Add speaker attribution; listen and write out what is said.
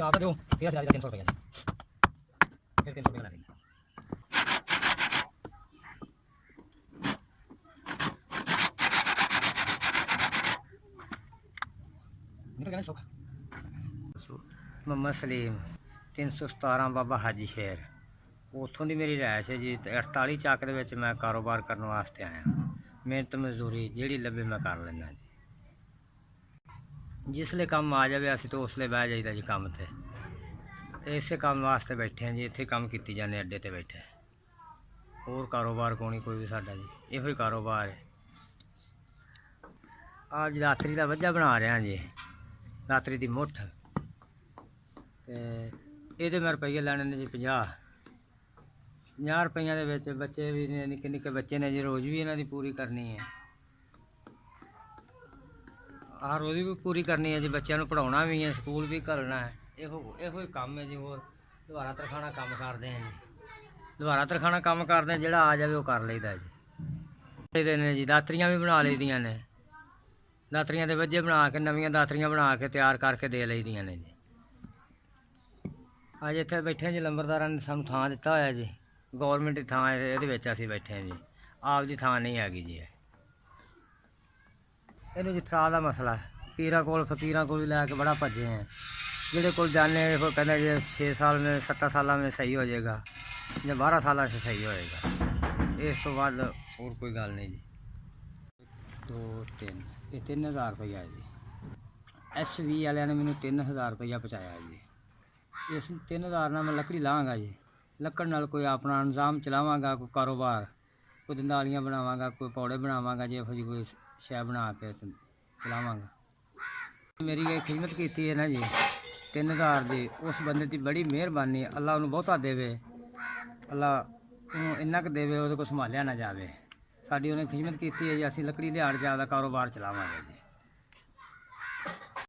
Speaker 1: आप दो 13,000 का 300 रुपया फिर 300 रुपया लगेगा। मोहम्मद सलीम 317 बाबा हाजी शेर उतों की मेरी रहायश है जी। 48 ਚੱਕ ਦੇ ਵਿੱਚ मैं कारोबार करने वास्ते आया। मेहनत मजदूरी ਜਿਹੜੀ ਲੱਭੇ मैं कर लेना जी। जिसले काम आ जाए असी तो उसले बह जाइदा जी काम ते इसे काम वास्ते बैठे हैं जी। इत्थे काम कीती जाने अड्डे ते बैठे होर कारोबार को नहीं कोई भी साडा जी। इहो ही कारोबार है। आज दातरी का वज्जा बना रहा जी। दातरी की मुठ ते ये मैं रुपये लैने ने जी 50 रुपये के बच्चे भी ने निक्के निक्के बच्चे ने जी। रोज़ भी इन्हों पूरी करनी है। रोज़ भी पूरी करनी है जी। बच्चों पढ़ाना भी है स्कूल भी घलना है। यो ही काम है जी। होर दोबारा तरखाना काम करते हैं जी। दोबारा तरखाना काम करते हैं जोड़ा आ जाए वो कर लेदा जी। ने जी दातरियाँ भी बना लईदियाँ ने। दातरियाँ के वज्जे बना के नवीं दातरियाँ बना के तैयार करके दे लईदियाँ ने जी। अज इत्थे बैठे जी लंबरदार ने सानू थां दिता होया जी। गौरमेंट की थां ये असीं बैठे हैं जी। आप दी थां नहीं हैगी जी। इन्हूं जी थरा का मसला है। पीरां कोल फकीरां कोल लैके बड़ा भजे हैं। जिहड़े कोल जाने वो कहते जी 6 साल में 7 साल में सही हो जाएगा या 12 साल से सही होएगा। इस तो बाद और कोई गल नहीं जी। 2 3 ये 3000 रुपया जी। SV वाले ने मैनू 3000 रुपया पहुँचाया जी। इस 3000 नाल मैं लकड़ी लाँगा जी। लकड़ नाल कोई अपना निज़ाम चलावांगा, कोई कारोबार, कोई दंदालियाँ बनावांगा, कोई पौड़े बनावांगा जी। इहो जी कोई शै बना के चलावांगा। मेरी ये खिदमत की है ना जी 3000 की, उस बंदे की बड़ी मेहरबानी। अल्लाह उन्होंने बहुता देवे। अल्लाह इन्ना क देवे वो संभालिया ना जाए। साड़ी उन्हें खिदमत की है जी। असीं लकड़ी लियाड़ के आपदा कारोबार चलावांगे जी।